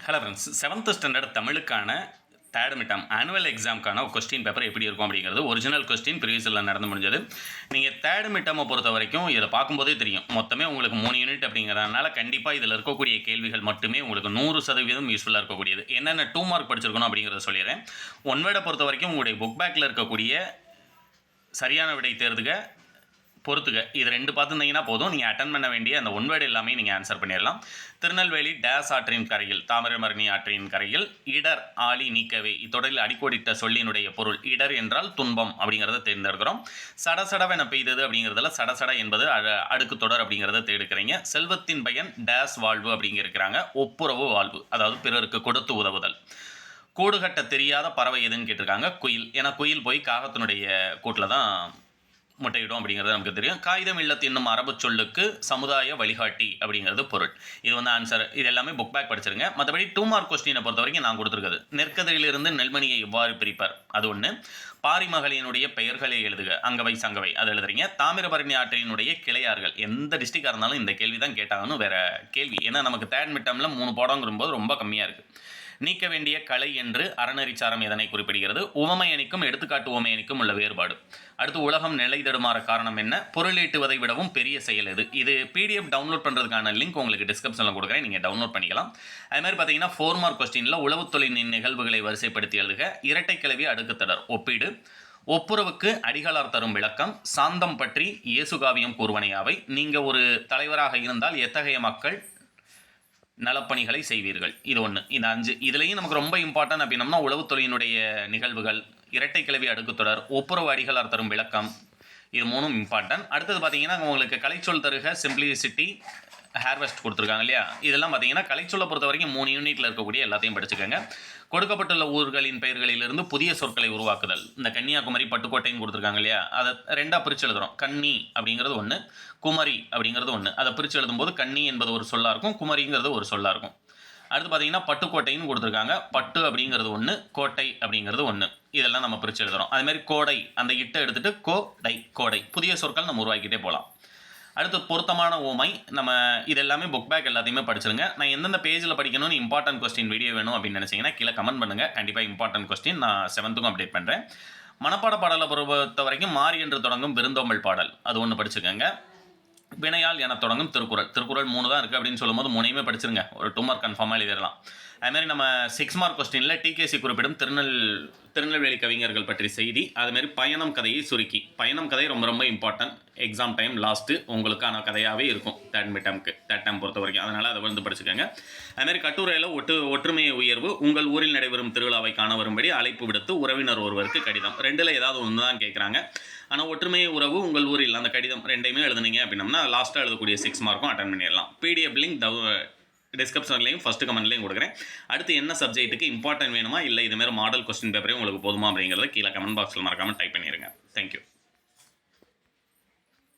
Hello friends, 7th standard தமிழுக்கான third midterm annual எக்ஸாமுக்கான question paper எப்படி இருக்கும் அப்படிங்கிறது ஒரிஜினல் கொஸ்டின் ப்ரீவியஸில் நடந்து முடிஞ்சது. நீங்கள் தேர்ட் மிட்டமை பொறுத்த வரைக்கும் இதை பார்க்கும்போதே தெரியும். மொத்தமே உங்களுக்கு 3 யூனிட் அப்படிங்கிறதுனால கண்டிப்பாக இதில் இருக்கக்கூடிய கேள்விகள் மட்டுமே உங்களுக்கு 100% யூஸ்ஃபுல்லாக இருக்கக்கூடியது. என்னென்ன 2 மார்க் படிச்சிருக்கணும் அப்படிங்கிறத சொல்லிடுறேன். ஒன் வேர்டை பொறுத்த வரைக்கும் உங்களுடைய புக் பேக்கில் இருக்கக்கூடிய சரியான விடை தேர்துக பொறுத்துக இது 2 பார்த்துருந்தீங்கன்னா போதும். நீங்கள் அட்டன் பண்ண வேண்டிய அந்த ஒன் வேர்டு எல்லாமே நீங்கள் ஆன்சர் பண்ணிடலாம். திருநெல்வேலி டேஸ் ஆற்றின் கரையில், தாமிரபரணி ஆற்றின் கரையில், இடர் ஆழி நீக்கவே இத்தொடரில் அடிக்கோடிட்ட சொல்லினுடைய பொருள் இடர் என்றால் துன்பம் அப்படிங்கிறத தேர்ந்தெடுக்கிறோம். சடசடவென பெய்தது அப்படிங்கிறதுல சடசட என்பது அடுக்கு தொடர் அப்படிங்கிறத தேடுக்கிறீங்க. செல்வத்தின் பயன் டேஸ் வாழ்வு அப்படிங்கிறாங்க. ஒப்புரவு வாழ்வு, அதாவது பிறருக்கு கொடுத்து உதவுதல். கூடுகட்ட தெரியாத பறவை எதுன்னு கேட்டிருக்காங்க. குயில். ஏன்னா குயில் போய் காகத்தினுடைய கூட்டில் தான் முட்டையிடும் அப்படிங்கிறது நமக்கு தெரியும். காகிதம் இல்லத்து என்னும் அரபு சொல்லுக்கு சமுதாய வழிகாட்டி அப்படிங்கிறது பொருள். இது ஆன்சர். இது எல்லாமே புக் பேக் படிச்சிருங்க. மற்றபடி 2 மார்க் கொஸ்டினை பொறுத்த வரைக்கும் நான் கொடுத்துருக்குது. நெற்கதிரிலிருந்து நெல்மணியை எவ்வாறு பிரிப்பார், அது ஒன்று. பாரிமகளினுடைய பெயர்களை எழுதுக, அங்கவை சங்கவை அதை எழுதுறீங்க. தாமிரபரணி ஆற்றினுடைய கிளையார்கள். எந்த டிஸ்ட்ரிக்டாக இருந்தாலும் இந்த கேள்வி தான் கேட்டாங்கன்னு வேற கேள்வி. ஏன்னா நமக்கு தேர்ட் மிட்டமில் 3 பாடங்கிறபோது ரொம்ப கம்மியாக இருக்குது. நீக்க வேண்டிய கலை என்று அறநெறிச்சாரம் எதனை குறிப்பிடுகிறது? உவமை அணிக்கும் எடுத்துக்காட்டு உவமை அணிக்கும் உள்ள வேறுபாடு. அடுத்து, உலகம் நிலை தடுமாற காரணம் என்ன? பொருளீட்டுவதை விடவும் பெரிய செயல் எது? இது பிடிஎஃப் டவுன்லோட் பண்ணுறதுக்கான லிங்க் உங்களுக்கு டிஸ்கிரிப்ஷனில் கொடுக்குறேன், நீங்கள் டவுன்லோட் பண்ணிக்கலாம். அது மாதிரி பார்த்தீங்கன்னா 4 மார்க் கொஸ்டினில் உளவுத் தொழிலின் நிகழ்வுகளை வரிசைப்படுத்தி எழுதுக. இரட்டை கிளவி அடுக்குத்தொடர் ஒப்பீடு. ஒப்புரவுக்கு அடிகளார் தரும் விளக்கம். சாந்தம் பற்றி இயேசுகாவியம் கூறுவனையாவை. நீங்கள் ஒரு தலைவராக இருந்தால் எத்தகைய மக்கள் நலப்பணிகளை செய்வீர்கள்? இது ஒன்று. இந்த 5 இதுலேயும் நமக்கு ரொம்ப இம்பார்ட்டன்ட் அப்படின்னம்னா உளவுத் தொழிலினுடைய நிகழ்வுகள், இரட்டை கிளவி அடுக்குத்தொடர், ஒப்புரவு அடிகளார் தரும் விளக்கம், இது 3ம் இம்பார்ட்டன்ட். அடுத்தது பார்த்தீங்கன்னா உங்களுக்கு கலைச்சொல் தருக, சிம்பிளிசிட்டி, ஹேர்வெஸ்ட் கொடுத்துருக்காங்க இல்லையா? இதெல்லாம் பார்த்தீங்கன்னா கலைச்சொல்லை பொறுத்த வரைக்கும் 3 யூனிட்டில் இருக்கக்கூடிய எல்லாத்தையும் படிச்சுக்கோங்க. கொடுக்கப்பட்டுள்ள ஊர்களின் பெயர்களிலிருந்து புதிய சொற்களை உருவாக்குதல். இந்த கன்னியாகுமரி பட்டுக்கோட்டைன்னு கொடுத்துருக்காங்க இல்லையா? அதை 2ஆக பிரித்து எழுதுகிறோம். கன்னி அப்படிங்கிறது ஒன்று, குமரி அப்படிங்கிறது ஒன்று. அதை பிரித்து எழுதும்போது கன்னி என்பது ஒரு சொல்லாக இருக்கும், குமரிங்கிறது ஒரு சொல்லாக இருக்கும். அடுத்து பார்த்தீங்கன்னா பட்டுக்கோட்டைன்னு கொடுத்துருக்காங்க. பட்டு அப்படிங்கிறது ஒன்று, கோட்டை அப்படிங்கிறது ஒன்று. இதெல்லாம் நம்ம பிரித்து எழுதுகிறோம். அதுமாதிரி கோடை, அந்த இட்டை எடுத்துகிட்டு கோடை, கோடை. புதிய சொற்கள் நம்ம உருவாக்கிட்டே போகலாம். அடுத்து பொருத்தமான ஓமை. நம்ம இது எல்லாமே புக் பேக் எல்லாத்தையுமே படிச்சிருங்க. நான் எந்தெந்த பேஜில் படிக்கணும்னு இம்பார்ட்டன்ட் கொஸ்டின் வீடியோ வேணும் அப்படின்னு நினச்சிங்கன்னா கீழே கமெண்ட் பண்ணுங்கள். கண்டிப்பாக இம்பார்ட்டன்ட் கொஸ்டின் நான் 7th அப்டேட் பண்ணுறேன். மனப்பாட பாடலை பொறுத்த வரைக்கும் மாறி என்று தொடங்கும் விருந்தோம்பல் பாடல், அது ஒன்று படிச்சுக்கோங்க. வினையால் என தொடங்கும் திருக்குறள். திருக்குறள் 3 தான் இருக்குது அப்படின்னு சொல்லும்போது 3யுமே படிச்சிருங்க. ஒரு 2 மார்க் கன்ஃபார்மாக எழுதிடலாம். அதுமாதிரி நம்ம 6 மார்க் கொஸ்டினில் டிகேசி குறிப்பிடும் திருநெல்வேலி கவிஞர்கள் பற்றி செய்தி. அதுமாரி பயணம் கதையை சுருக்கி. பயணம் கதை ரொம்ப ரொம்ப இம்பார்ட்டன்ட். எக்ஸாம் டைம் லாஸ்ட்டு உங்களுக்கான கதையாகவே இருக்கும் தேர்ட் டைம் பொறுத்த வரைக்கும். அதனால் அதை படிச்சுக்கோங்க. அதுமாதிரி கட்டுரையில் ஒற்றுமையை உயர்வு. உங்கள் ஊரில் நடைபெறும் திருவிழாவை காண வரும்படி அழைப்பு விடுத்து உறவினர் ஒருவருக்கு கடிதம். 2ல் ஏதாவது ஒன்று தான் கேட்குறாங்க. ஆனால் ஒற்றுமையை உறவு உங்கள் ஊரில் அந்த கடிதம் 2யுமே எழுதுனீங்க அப்படின்னம்னா லாஸ்ட்டாக எழுதக்கூடிய 6 மார்க்கும் அட்டன் பண்ணிடலாம். பிடிஎஃப் லிங்க் டிஸ்கிரிப்ஷன்லையும் ஃபஸ்ட்டு கமெண்ட்லையும் கொடுக்குறேன். அடுத்து என்ன சப்ஜெக்ட்டுக்கு இம்பார்ட்டன்ட் வேணுமா, இல்லை இதுமாதிரி மாடல் கொஸ்டின் பேப்பரே உங்களுக்கு போதுமா அப்படிங்கிறத கீழே கமெண்ட் பாக்ஸில் மறக்காமல் டைப் பண்ணிடுங்க. தேங்க்யூ.